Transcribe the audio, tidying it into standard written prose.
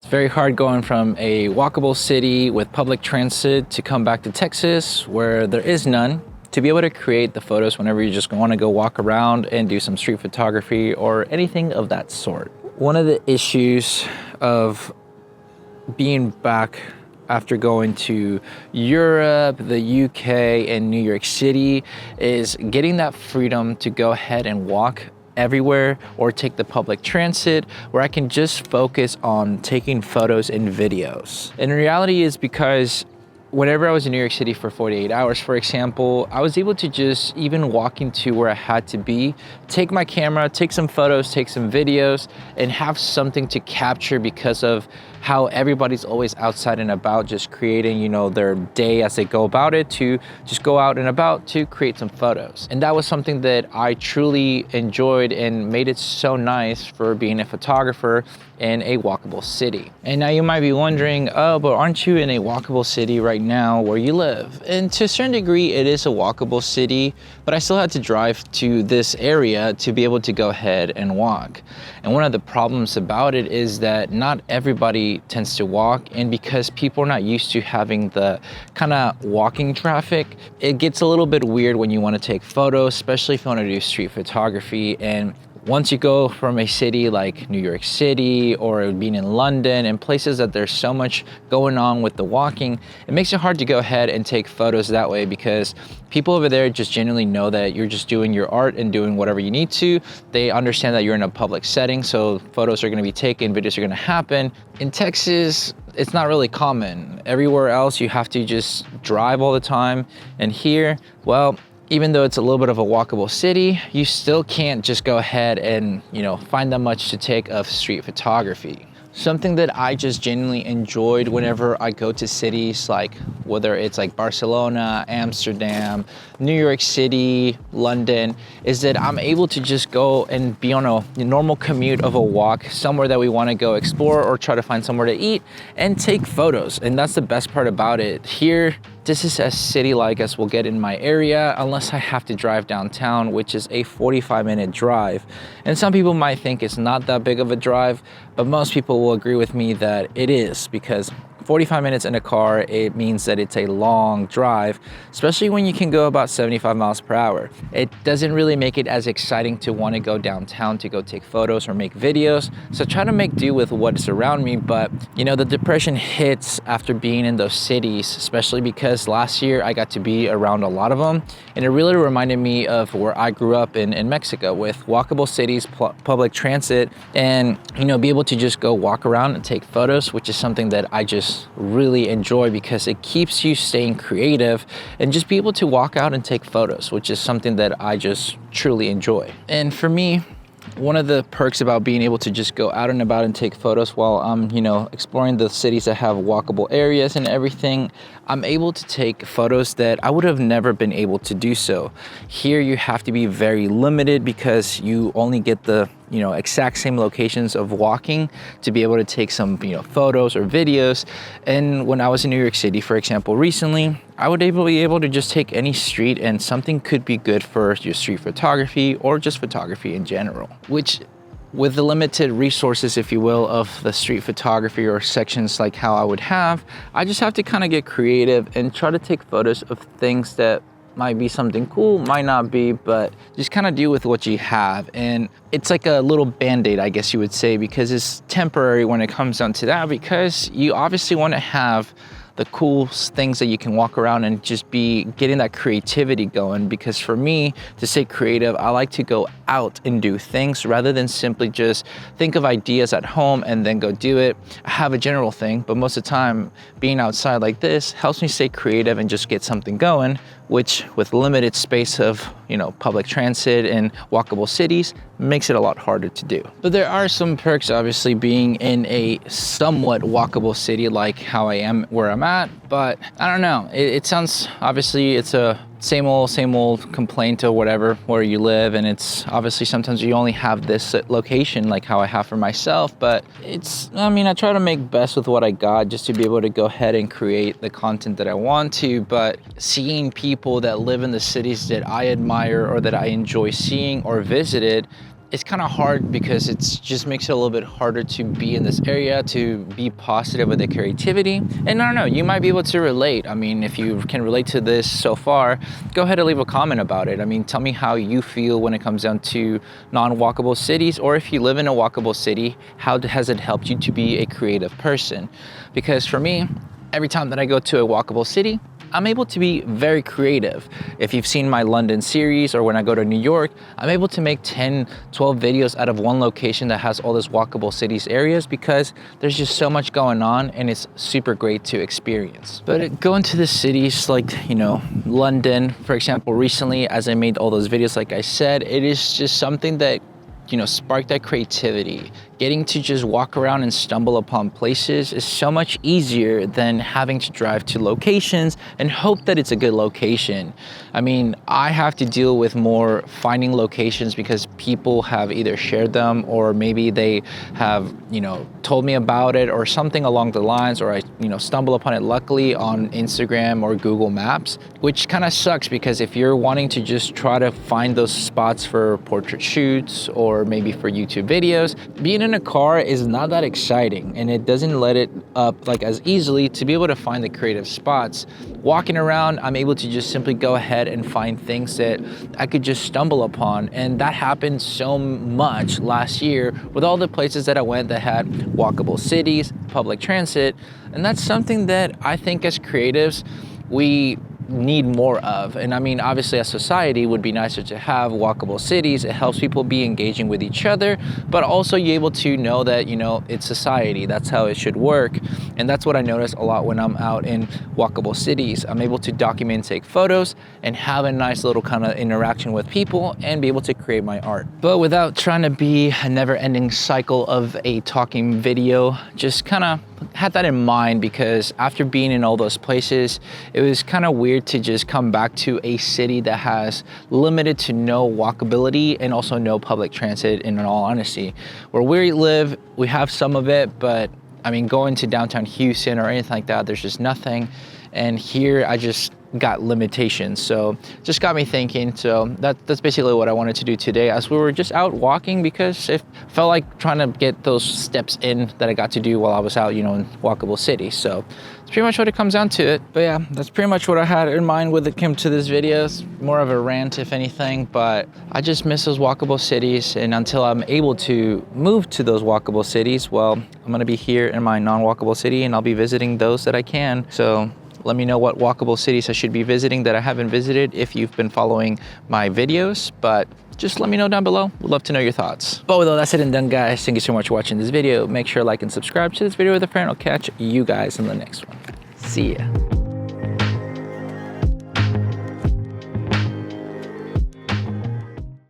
very hard going from a walkable city with public transit to come back to Texas where there is none, to be able to create the photos whenever you just want to go walk around and do some street photography or anything of that sort. One of the issues of being back after going to Europe, the UK, and New York City is getting that freedom to go ahead and walk everywhere or take the public transit where I can just focus on taking photos and videos. And the reality is because whenever I was in New York City for 48 hours, for example, I was able to just, even walking to where I had to be, take my camera, take some photos, take some videos, and have something to capture because of how everybody's always outside and about, just creating, their day as they go about it, to just go out and about to create some photos. And that was something that I truly enjoyed and made it so nice for being a photographer in a walkable city. And now you might be wondering, oh, but aren't you in a walkable city right now where you live? And to a certain degree, it is a walkable city, but I still had to drive to this area to be able to go ahead and walk. And one of the problems about it is that not everybody tends to walk, and because people are not used to having the kind of walking traffic, it gets a little bit weird when you want to take photos, especially if you want to do street photography. And once you go from a city like New York City or being in London and places that there's so much going on with the walking, it makes it hard to go ahead and take photos that way because people over there just genuinely know that you're just doing your art and doing whatever you need to. They understand that you're in a public setting, so photos are going to be taken, videos are going to happen. In Texas, it's not really common. Everywhere else, you have to just drive all the time. And here, well, even though it's a little bit of a walkable city, you still can't just go ahead and, find that much to take of street photography. Something that I just genuinely enjoyed whenever I go to cities, like whether it's like Barcelona, Amsterdam, New York City, London, is that I'm able to just go and be on a normal commute of a walk somewhere that we want to go explore or try to find somewhere to eat and take photos. And that's the best part about it. Here, this is as city-like as we'll get in my area, unless I have to drive downtown, which is a 45-minute drive. And some people might think it's not that big of a drive, but most people will agree with me that it is, because 45 minutes in a car, it means that it's a long drive, especially when you can go about 75 miles per hour. It doesn't really make it as exciting to want to go downtown to go take photos or make videos. So try to make do with what's around me. But the depression hits after being in those cities, especially because last year I got to be around a lot of them. And it really reminded me of where I grew up in Mexico, with walkable cities, public transit, and be able to just go walk around and take photos, which is something that I just really enjoy because it keeps you staying creative and just be able to walk out and take photos, which is something that I just truly enjoy. And for me, one of the perks about being able to just go out and about and take photos while I'm, exploring the cities that have walkable areas and everything, I'm able to take photos that I would have never been able to do so. Here you have to be very limited because you only get the exact same locations of walking to be able to take some photos or videos. And when I was in New York City, for example, recently, I would be able to just take any street and something could be good for your street photography or just photography in general, which, with the limited resources, if you will, of the street photography or sections like how I would have, I just have to kind of get creative and try to take photos of things that might be something cool, might not be, but just kind of deal with what you have. And it's like a little band-aid, I guess you would say, because it's temporary when it comes down to that, because you obviously want to have the cool things that you can walk around and just be getting that creativity going. Because for me, to stay creative, I like to go out and do things rather than simply just think of ideas at home and then go do it. I have a general thing, but most of the time being outside like this helps me stay creative and just get something going, which with limited space of, public transit and walkable cities makes it a lot harder to do. But there are some perks, obviously, being in a somewhat walkable city like how I am where I'm at, but I don't know. It sounds, obviously, it's a same old complaint or whatever where you live, and it's obviously sometimes you only have this location like how I have for myself, but I try to make best with what I got just to be able to go ahead and create the content that I want to. But seeing people that live in the cities that I admire or that I enjoy seeing or visited, it's kind of hard because it just makes it a little bit harder to be in this area, to be positive with the creativity. And I don't know, you might be able to relate. I mean, if you can relate to this so far, go ahead and leave a comment about it. I mean, tell me how you feel when it comes down to non-walkable cities, or if you live in a walkable city, how has it helped you to be a creative person? Because for me, every time that I go to a walkable city, I'm able to be very creative. If you've seen my London series, or when I go to New York, I'm able to make 10, 12 videos out of one location that has all this walkable cities areas, because there's just so much going on and it's super great to experience. But going to the cities like, you know, London, for example, recently, as I made all those videos, like I said, it is just something that, you know, spark that creativity. Getting to just walk around and stumble upon places is so much easier than having to drive to locations and hope that it's a good location. I mean, I have to deal with more finding locations because people have either shared them, or maybe they have, you know, told me about it or something along the lines, or I, you know, stumble upon it luckily on Instagram or Google Maps, which kind of sucks, because if you're wanting to just try to find those spots for portrait shoots or maybe for YouTube videos, being in a car is not that exciting, and it doesn't let it up like as easily to be able to find the creative spots. Walking around, I'm able to just simply go ahead and find things that I could just stumble upon, and that happened so much last year with all the places that I went that had walkable cities, public transit, and that's something that I think as creatives we need more of. And I mean, obviously as society, it would be nicer to have walkable cities. It helps people be engaging with each other, but also you're able to know that, you know, it's society, that's how it should work. And that's what I notice a lot when I'm out in walkable cities. I'm able to document, take photos, and have a nice little kind of interaction with people and be able to create my art. But without trying to be a never-ending cycle of a talking video, just kind of had that in mind, because after being in all those places, it was kind of weird to just come back to a city that has limited to no walkability and also no public transit, in all honesty. Where we live, we have some of it, but I mean, going to downtown Houston or anything like that, there's just nothing. And here I just got limitations, so just got me thinking. So that's basically what I wanted to do today, as we were just out walking, because it felt like trying to get those steps in that I got to do while I was out, you know, in walkable city. So it's pretty much what it comes down to it. But yeah, that's pretty much what I had in mind when it came to this video. It's more of a rant, if anything, but I just miss those walkable cities, and until I'm able to move to those walkable cities, well, I'm gonna be here in my non-walkable city, and I'll be visiting those that I can. So let me know what walkable cities I should be visiting that I haven't visited if you've been following my videos, but just let me know down below. Would love to know your thoughts. But with all that said and done, guys, thank you so much for watching this video. Make sure to like and subscribe to this video with a friend. I'll catch you guys in the next one. See ya.